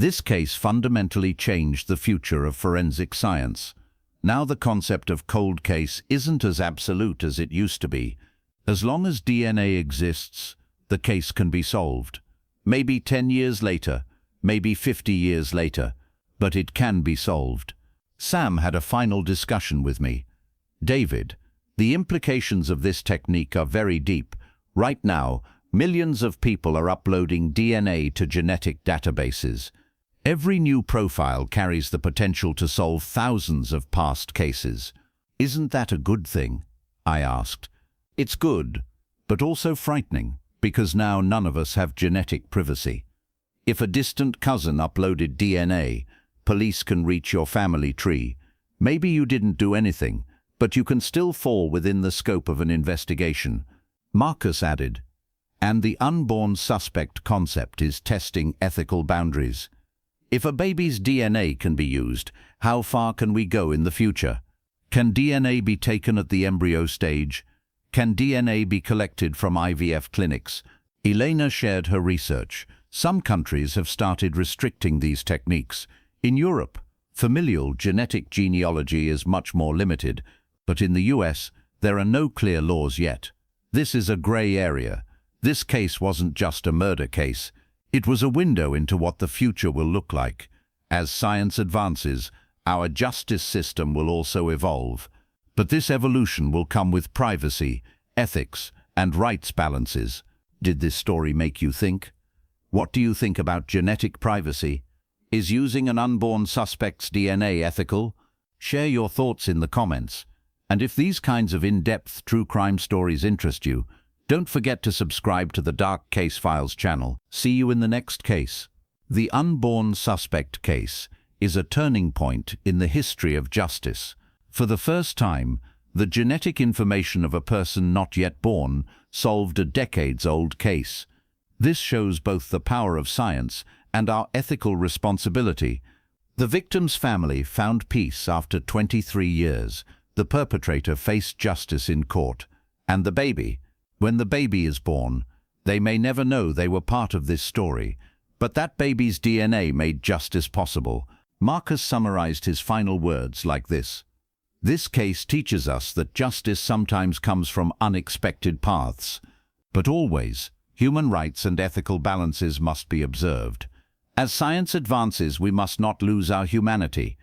This case fundamentally changed the future of forensic science. Now the concept of cold case isn't as absolute as it used to be. As long as DNA exists, the case can be solved. Maybe 10 years later, maybe 50 years later, but it can be solved. Sam had a final discussion with me. David, the implications of this technique are very deep. Right now, millions of people are uploading DNA to genetic databases. Every new profile carries the potential to solve thousands of past cases. Isn't that a good thing? I asked. It's good, but also frightening, because now none of us have genetic privacy. If a distant cousin uploaded DNA, police can reach your family tree. Maybe you didn't do anything, but you can still fall within the scope of an investigation. Marcus added, and the unborn suspect concept is testing ethical boundaries. If a baby's DNA can be used, how far can we go in the future? Can DNA be taken at the embryo stage? Can DNA be collected from IVF clinics? Elena shared her research. Some countries have started restricting these techniques. In Europe, familial genetic genealogy is much more limited, but in the US, there are no clear laws yet. This is a gray area. This case wasn't just a murder case. It was a window into what the future will look like. As science advances, our justice system will also evolve. But this evolution will come with privacy, ethics, and rights balances. Did this story make you think? What do you think about genetic privacy? Is using an unborn suspect's DNA ethical? Share your thoughts in the comments. And if these kinds of in-depth true crime stories interest you, don't forget to subscribe to the Dark Case Files channel. See you in the next case. The unborn suspect case is a turning point in the history of justice. For the first time, the genetic information of a person not yet born solved a decades-old case. This shows both the power of science and our ethical responsibility. The victim's family found peace after 23 years. The perpetrator faced justice in court. And the baby, when the baby is born, they may never know they were part of this story, but that baby's DNA made justice possible. Marcus summarized his final words like this: "This case teaches us that justice sometimes comes from unexpected paths, but always, human rights and ethical balances must be observed. As science advances, we must not lose our humanity."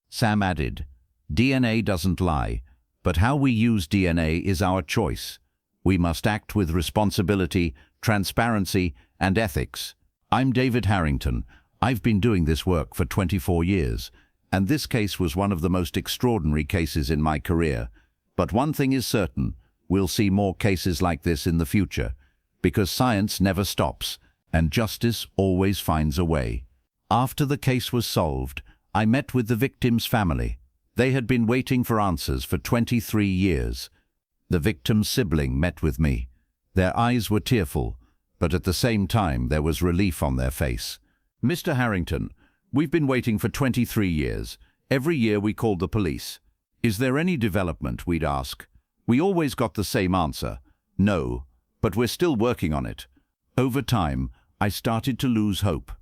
Sam added, "DNA doesn't lie, but how we use DNA is our choice. We must act with responsibility, transparency, and ethics." I'm David Harrington. I've been doing this work for 24 years, and this case was one of the most extraordinary cases in my career. But one thing is certain, we'll see more cases like this in the future, because science never stops, and justice always finds a way. After the case was solved, I met with the victim's family. They had been waiting for answers for 23 years. The victim's sibling met with me. Their eyes were tearful, but at the same time there was relief on their face. "Mr. Harrington, we've been waiting for 23 years. Every year we called the police. Is there any development?" we'd ask. We always got the same answer: no, but we're still working on it. Over time, I started to lose hope.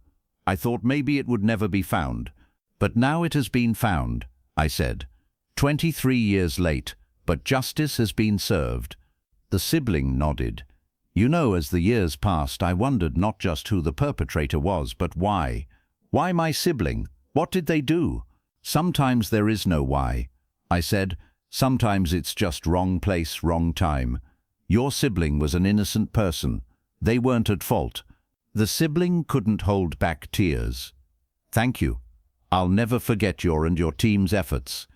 I thought maybe it would never be found. But now it has been found, I said. 23 years late, but justice has been served. The sibling nodded. You know, as the years passed, I wondered not just who the perpetrator was, but why. Why my sibling? What did they do? Sometimes there is no why, I said. Sometimes it's just wrong place, wrong time. Your sibling was an innocent person. They weren't at fault. The sibling couldn't hold back tears. Thank you. I'll never forget your and your team's efforts.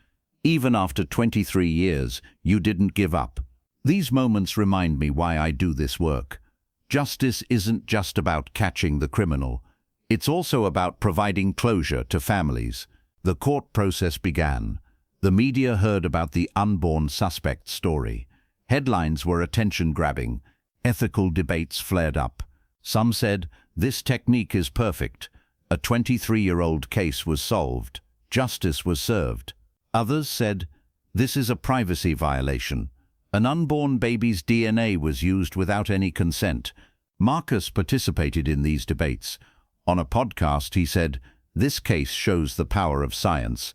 Even after 23 years, you didn't give up. These moments remind me why I do this work. Justice isn't just about catching the criminal. It's also about providing closure to families. The court process began. The media heard about the unborn suspect story. Headlines were attention-grabbing. Ethical debates flared up. Some said, this technique is perfect. A 23-year-old case was solved. Justice was served. Others said, this is a privacy violation. An unborn baby's DNA was used without any consent. Marcus participated in these debates. On a podcast, he said, "This case shows the power of science,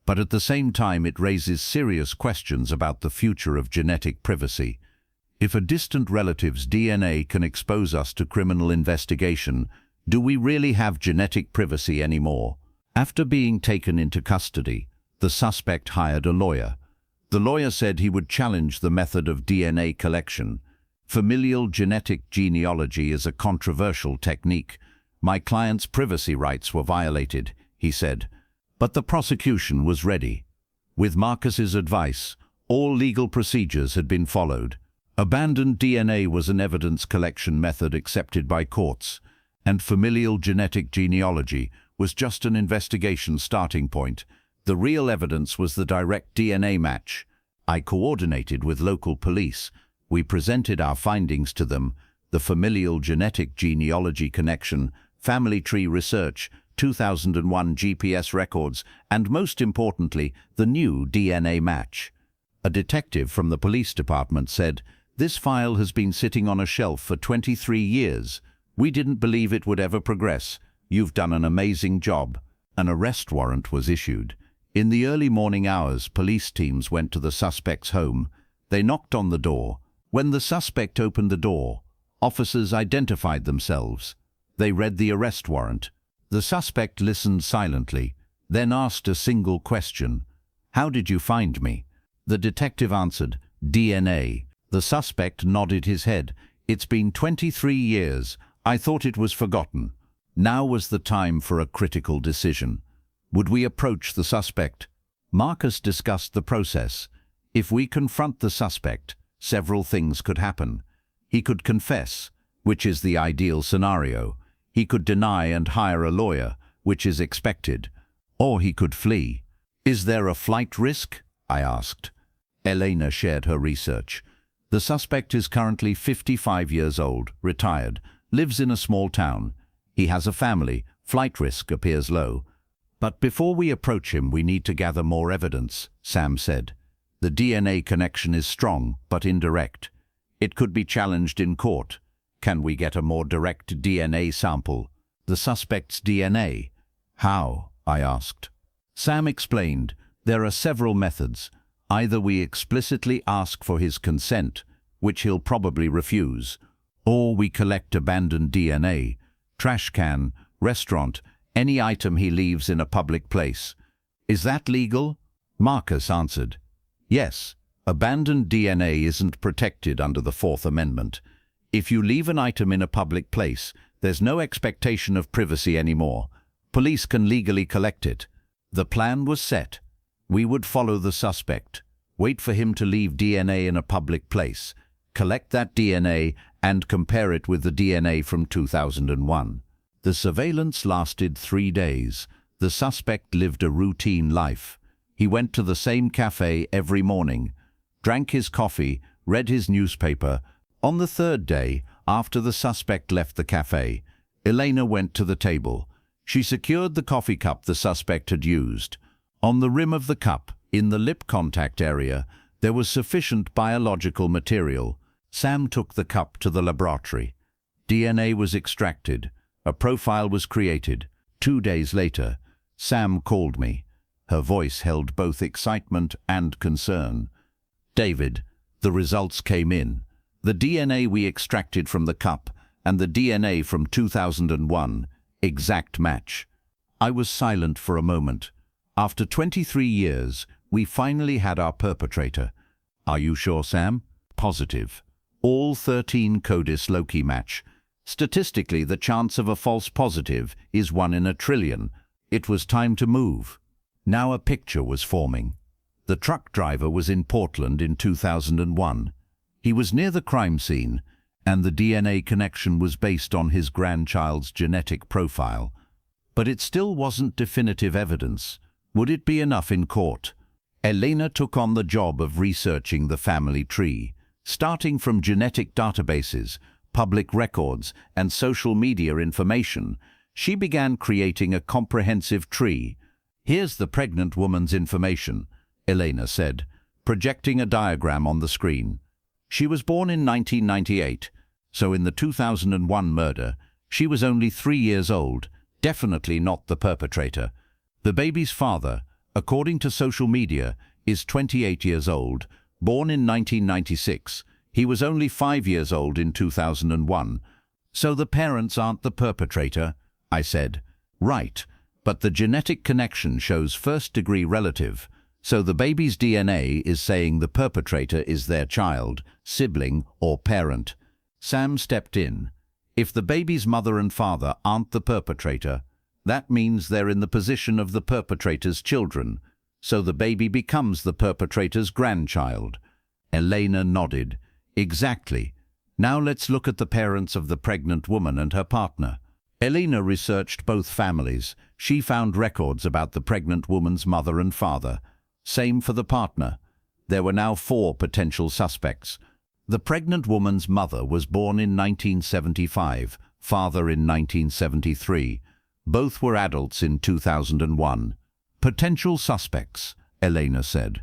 but at the same time it raises serious questions about the future of genetic privacy. If a distant relative's DNA can expose us to criminal investigation, do we really have genetic privacy anymore?" After being taken into custody, the suspect hired a lawyer. The lawyer said he would challenge the method of DNA collection. "Familial genetic genealogy is a controversial technique. My client's privacy rights were violated," he said. But the prosecution was ready. With Marcus's advice, all legal procedures had been followed. Abandoned DNA was an evidence collection method accepted by courts, and familial genetic genealogy was just an investigation starting point. The real evidence was the direct DNA match. I coordinated with local police. We presented our findings to them: the familial genetic genealogy connection, family tree research, 2001 GPS records, and most importantly, the new DNA match. A detective from the police department said, "This file has been sitting on a shelf for 23 years. We didn't believe it would ever progress. You've done an amazing job." An arrest warrant was issued. In the early morning hours, police teams went to the suspect's home. They knocked on the door. When the suspect opened the door, officers identified themselves. They read the arrest warrant. The suspect listened silently, then asked a single question: "How did you find me?" The detective answered, "DNA." The suspect nodded his head. "It's been 23 years. I thought it was forgotten." Now was the time for a critical decision. Would we approach the suspect? Marcus discussed the process. If we confront the suspect, several things could happen. He could confess, which is the ideal scenario. He could deny and hire a lawyer, which is expected. Or he could flee. "Is there a flight risk?" I asked. Elena shared her research. The suspect is currently 55 years old, retired, lives in a small town. He has a family. Flight risk appears low. "But before we approach him, we need to gather more evidence," Sam said. "The DNA connection is strong, but indirect. It could be challenged in court. Can we get a more direct DNA sample? The suspect's DNA?" "How?" I asked. Sam explained, "There are several methods. Either we explicitly ask for his consent, which he'll probably refuse, or we collect abandoned DNA, trash can, restaurant, any item he leaves in a public place. Is that legal?" Marcus answered, "Yes. Abandoned DNA isn't protected under the Fourth Amendment. If you leave an item in a public place, there's no expectation of privacy anymore. Police can legally collect it." The plan was set. We would follow the suspect, wait for him to leave DNA in a public place, collect that DNA and compare it with the DNA from 2001. The surveillance lasted 3 days. The suspect lived a routine life. He went to the same cafe every morning, drank his coffee, read his newspaper. On the third day, after the suspect left the cafe, Elena went to the table. She secured the coffee cup the suspect had used. On the rim of the cup, in the lip contact area, there was sufficient biological material. Sam took the cup to the laboratory. DNA was extracted. A profile was created. 2 days later, Sam called me. Her voice held both excitement and concern. "David, the results came in. The DNA we extracted from the cup and the DNA from 2001, exact match." I was silent for a moment. After 23 years, we finally had our perpetrator. "Are you sure, Sam?" "Positive. All 13 Codis Loci match. Statistically, the chance of a false positive is 1 in a trillion. It was time to move." Now a picture was forming. The truck driver was in Portland in 2001. He was near the crime scene, and the DNA connection was based on his grandchild's genetic profile. But it still wasn't definitive evidence. Would it be enough in court? Elena took on the job of researching the family tree, starting from genetic databases, public records, and social media information. She began creating a comprehensive tree. "Here's the pregnant woman's information," Elena said, projecting a diagram on the screen. She was born in 1998, so in the 2001 murder, She was only 3 years old, definitely not the perpetrator. The baby's father, according to social media, is 28 years old, born in 1996. He was only 5 years old in 2001. So the parents aren't the perpetrator, I said. Right, but the genetic connection shows first-degree relative. So the baby's DNA is saying the perpetrator is their child, sibling, or parent. Sam stepped in. If the baby's mother and father aren't the perpetrator, that means they're in the position of the perpetrator's children. So the baby becomes the perpetrator's grandchild. Elena nodded. Exactly. Now let's look at the parents of the pregnant woman and her partner. Elena researched both families. She found records about the pregnant woman's mother and father. Same for the partner. There were now 4 potential suspects. The pregnant woman's mother was born in 1975, father in 1973. Both were adults in 2001. Potential suspects, Elena said.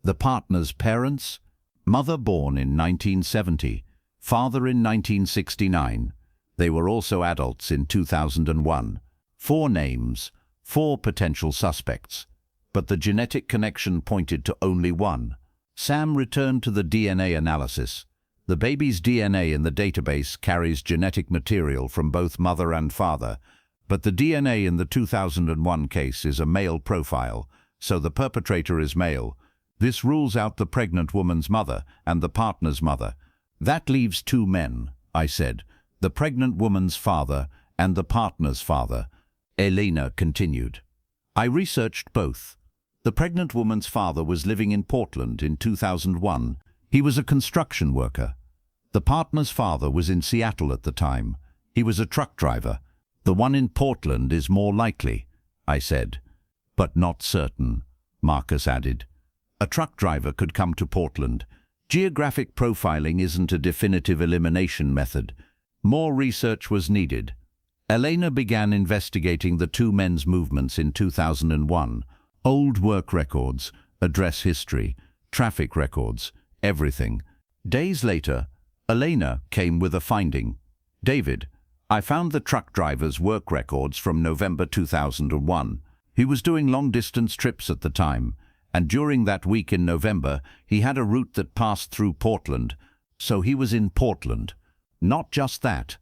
The partner's parents? Mother born in 1970, father in 1969. They were also adults in 2001. 4 names, 4 potential suspects. But the genetic connection pointed to only one. Sam returned to the DNA analysis. The baby's DNA in the database carries genetic material from both mother and father, but the DNA in the 2001 case is a male profile, so the perpetrator is male. This rules out the pregnant woman's mother and the partner's mother. That leaves 2 men, I said, the pregnant woman's father and the partner's father. Elena continued. I researched both. The pregnant woman's father was living in Portland in 2001. He was a construction worker. The partner's father was in Seattle at the time. He was a truck driver. The one in Portland is more likely, I said. But not certain, Marcus added. A truck driver could come to Portland. Geographic profiling isn't a definitive elimination method. More research was needed. Elena began investigating the 2 men's movements in 2001. Old work records, address history, traffic records, everything. Days later, Elena came with a finding. David, I found the truck driver's work records from November 2001. He was doing long-distance trips at the time, and during that week in November, he had a route that passed through Portland, so he was in Portland. Not just that.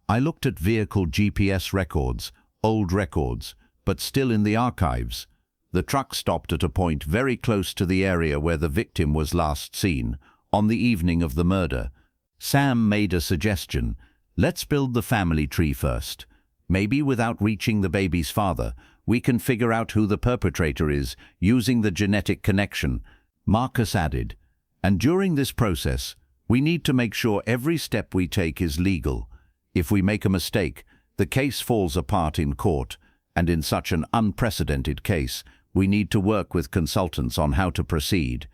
I looked at vehicle GPS records, old records, but still in the archives. The truck stopped at a point very close to the area where the victim was last seen, on the evening of the murder. Sam made a suggestion. Let's build the family tree first. Maybe without reaching the baby's father, we can figure out who the perpetrator is using the genetic connection. Marcus added, and during this process, we need to make sure every step we take is legal. If we make a mistake, the case falls apart in court, and in such an unprecedented case, we need to work with consultants on how to proceed.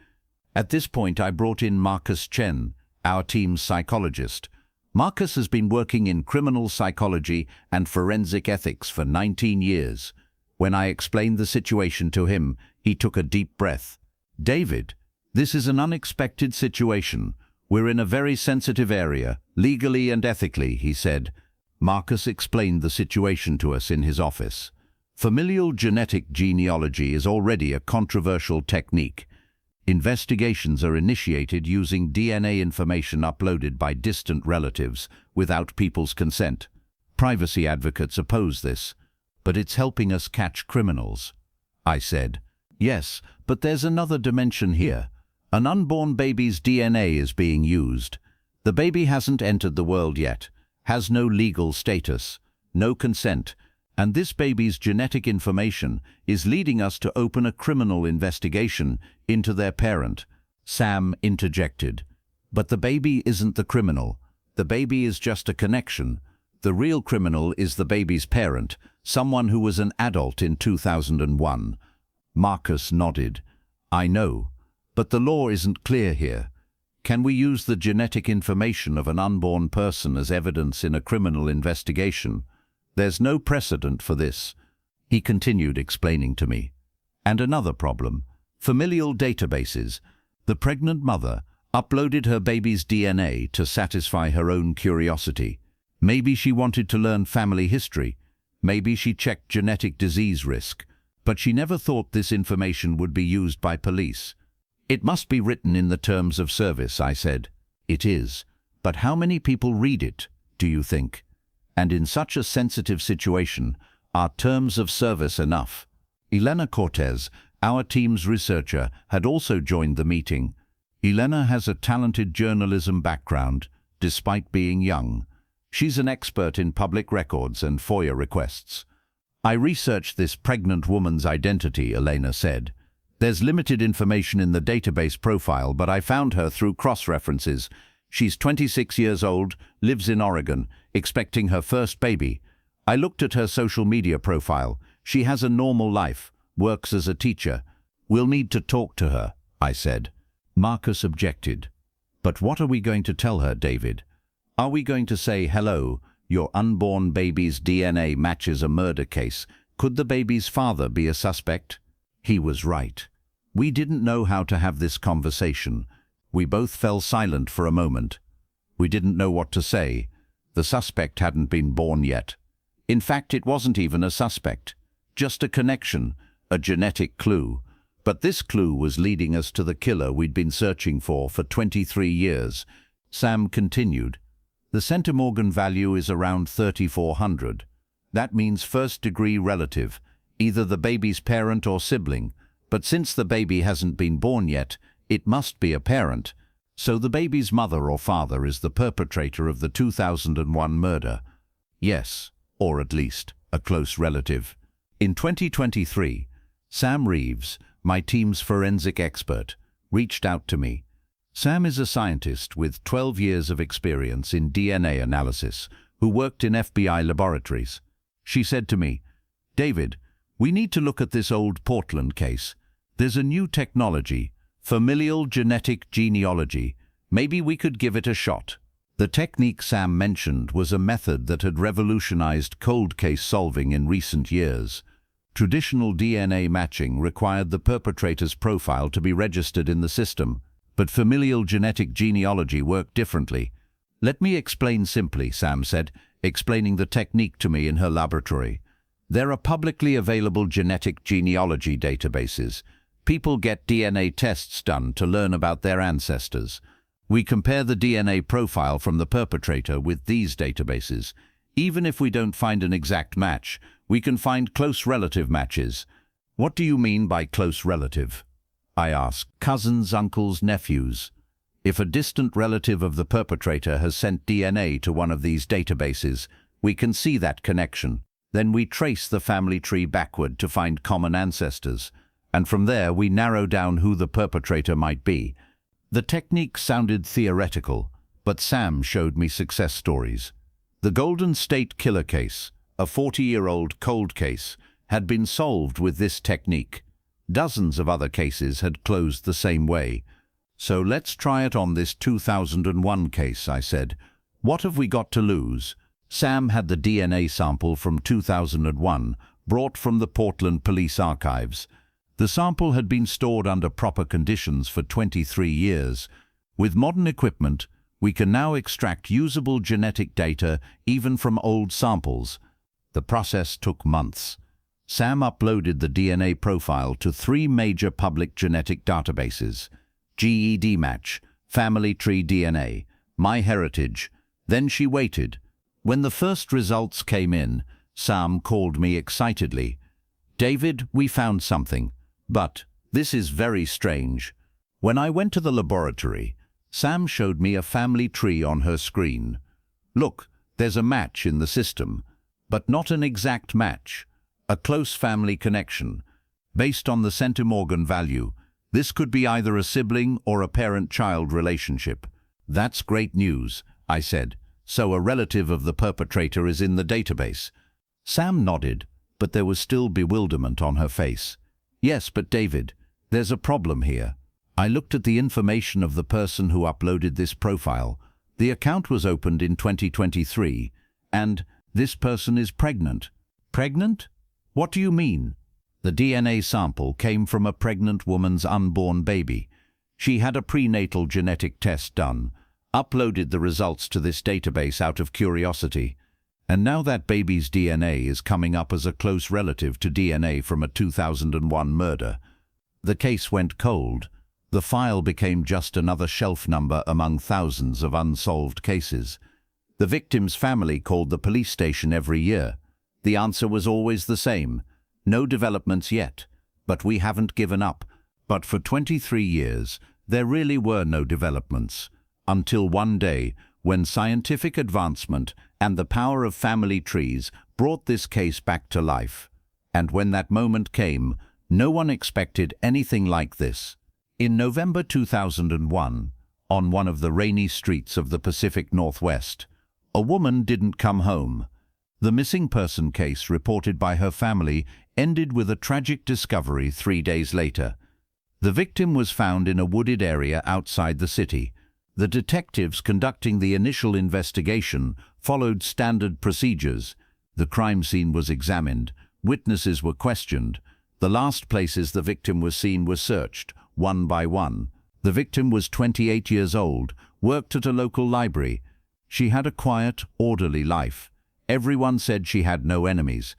At this point, I brought in Marcus Chen, our team's psychologist. Marcus has been working in criminal psychology and forensic ethics for 19 years. When I explained the situation to him, he took a deep breath. David, this is an unexpected situation. We're in a very sensitive area, legally and ethically, he said. Marcus explained the situation to us in his office. Familial genetic genealogy is already a controversial technique. Investigations are initiated using DNA information uploaded by distant relatives without people's consent. Privacy advocates oppose this, but it's helping us catch criminals. I said, yes, but there's another dimension here. An unborn baby's DNA is being used. The baby hasn't entered the world yet, has no legal status, no consent, and this baby's genetic information is leading us to open a criminal investigation into their parent. Sam interjected. But the baby isn't the criminal. The baby is just a connection. The real criminal is the baby's parent, someone who was an adult in 2001. Marcus nodded. I know, but the law isn't clear here. Can we use the genetic information of an unborn person as evidence in a criminal investigation? There's no precedent for this, he continued explaining to me. And another problem, familial databases. The pregnant mother uploaded her baby's DNA to satisfy her own curiosity. Maybe she wanted to learn family history. Maybe she checked genetic disease risk. But she never thought this information would be used by police. It must be written in the terms of service, I said. It is. But how many people read it, do you think? And in such a sensitive situation, are terms of service enough? Elena Cortez, our team's researcher, had also joined the meeting. Elena has a talented journalism background, despite being young. She's an expert in public records and FOIA requests. I researched this pregnant woman's identity, Elena said. There's limited information in the database profile, but I found her through cross-references. She's 26 years old, lives in Oregon, expecting her first baby. I looked at her social media profile. She has a normal life, works as a teacher. We'll need to talk to her, I said. Marcus objected. But what are we going to tell her, David? Are we going to say, hello, your unborn baby's DNA matches a murder case. Could the baby's father be a suspect? He was right. We didn't know how to have this conversation. We both fell silent for a moment. We didn't know what to say. The suspect hadn't been born yet. In fact, it wasn't even a suspect. Just a connection, a genetic clue. But this clue was leading us to the killer we'd been searching for 23 years. Sam continued. The centimorgan value is around 3,400. That means first-degree relative, either the baby's parent or sibling. But since the baby hasn't been born yet, it must be a parent. So the baby's mother or father is the perpetrator of the 2001 murder. Yes, or at least a close relative. In 2023, Sam Reeves, my team's forensic expert, reached out to me. Sam is a scientist with 12 years of experience in DNA analysis who worked in FBI laboratories. She said to me, David, we need to look at this old Portland case. There's a new technology, familial genetic genealogy. Maybe we could give it a shot. The technique Sam mentioned was a method that had revolutionized cold case solving in recent years. Traditional DNA matching required the perpetrator's profile to be registered in the system. But familial genetic genealogy worked differently. Let me explain simply, Sam said, explaining the technique to me in her laboratory. There are publicly available genetic genealogy databases. People get DNA tests done to learn about their ancestors. We compare the DNA profile from the perpetrator with these databases. Even if we don't find an exact match, we can find close relative matches. What do you mean by close relative? I asked. Cousins, uncles, nephews. If a distant relative of the perpetrator has sent DNA to one of these databases, we can see that connection. Then we trace the family tree backward to find common ancestors, and from there we narrow down who the perpetrator might be. The technique sounded theoretical, but Sam showed me success stories. The Golden State Killer case, a 40-year-old cold case, had been solved with this technique. Dozens of other cases had closed the same way. So let's try it on this 2001 case, I said. What have we got to lose? Sam had the DNA sample from 2001, brought from the Portland Police Archives. The sample had been stored under proper conditions for 23 years. With modern equipment, we can now extract usable genetic data even from old samples. The process took months. Sam uploaded the DNA profile to 3 major public genetic databases: GEDmatch, Family Tree DNA, MyHeritage. Then she waited. When the first results came in, Sam called me excitedly. David, we found something. But this is very strange. When I went to the laboratory, Sam showed me a family tree on her screen. Look, there's a match in the system, but not an exact match. A close family connection. Based on the centimorgan value, this could be either a sibling or a parent-child relationship. That's great news, I said. So a relative of the perpetrator is in the database. Sam nodded, but there was still bewilderment on her face. Yes, but David, there's a problem here. I looked at the information of the person who uploaded this profile. The account was opened in 2023, and this person is pregnant. Pregnant? What do you mean? The DNA sample came from a pregnant woman's unborn baby. She had a prenatal genetic test done. uploaded the results to this database out of curiosity. And now that baby's DNA is coming up as a close relative to DNA from a 2001 murder. The case went cold. The file became just another shelf number among thousands of unsolved cases. The victim's family called the police station every year. The answer was always the same: no developments yet, but we haven't given up. But for 23 years, there really were no developments, until one day, when scientific advancement and the power of family trees brought this case back to life. And when that moment came, no one expected anything like this. In November 2001, on one of the rainy streets of the Pacific Northwest, a woman didn't come home. The missing person case reported by her family ended with a tragic discovery 3 days later. The victim was found in a wooded area outside the city. The detectives conducting the initial investigation followed standard procedures. The crime scene was examined, witnesses were questioned. The last places the victim was seen were searched, one by one. The victim was 28 years old, worked at a local library. She had a quiet, orderly life. Everyone said she had no enemies.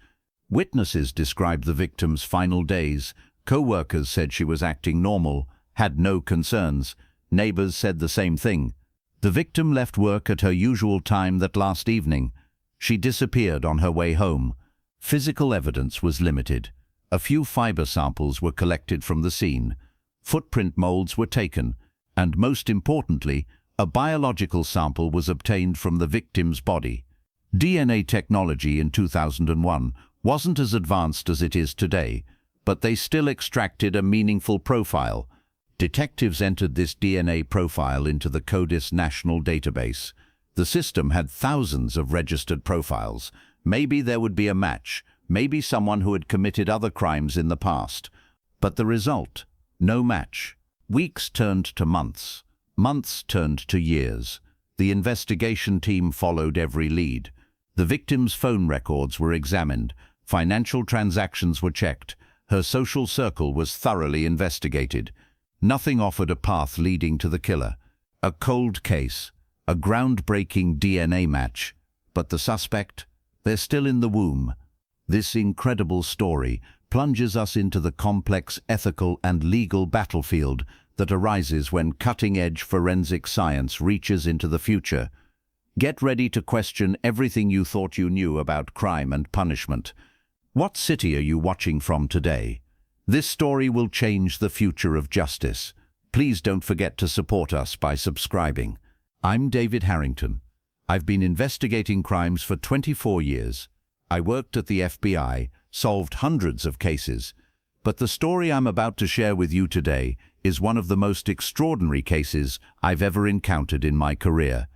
Witnesses described the victim's final days. Co-workers said she was acting normal, had no concerns. Neighbors said the same thing. The victim left work at her usual time that last evening. She disappeared on her way home. Physical evidence was limited. A few fiber samples were collected from the scene. Footprint molds were taken, and most importantly, a biological sample was obtained from the victim's body. DNA technology in 2001 wasn't as advanced as it is today, but they still extracted a meaningful profile. Detectives entered this DNA profile into the CODIS national database. The system had thousands of registered profiles. Maybe there would be a match, maybe someone who had committed other crimes in the past. But the result? No match. Weeks turned to months. Months turned to years. The investigation team followed every lead. The victim's phone records were examined. Financial transactions were checked. Her social circle was thoroughly investigated. Nothing offered a path leading to the killer. A cold case, a groundbreaking DNA match. But the suspect? They're still in the womb. This incredible story plunges us into the complex ethical and legal battlefield that arises when cutting-edge forensic science reaches into the future. Get ready to question everything you thought you knew about crime and punishment. What city are you watching from today? This story will change the future of justice. Please don't forget to support us by subscribing. I'm David Harrington. I've been investigating crimes for 24 years. I worked at the FBI, solved hundreds of cases. But the story I'm about to share with you today is one of the most extraordinary cases I've ever encountered in my career.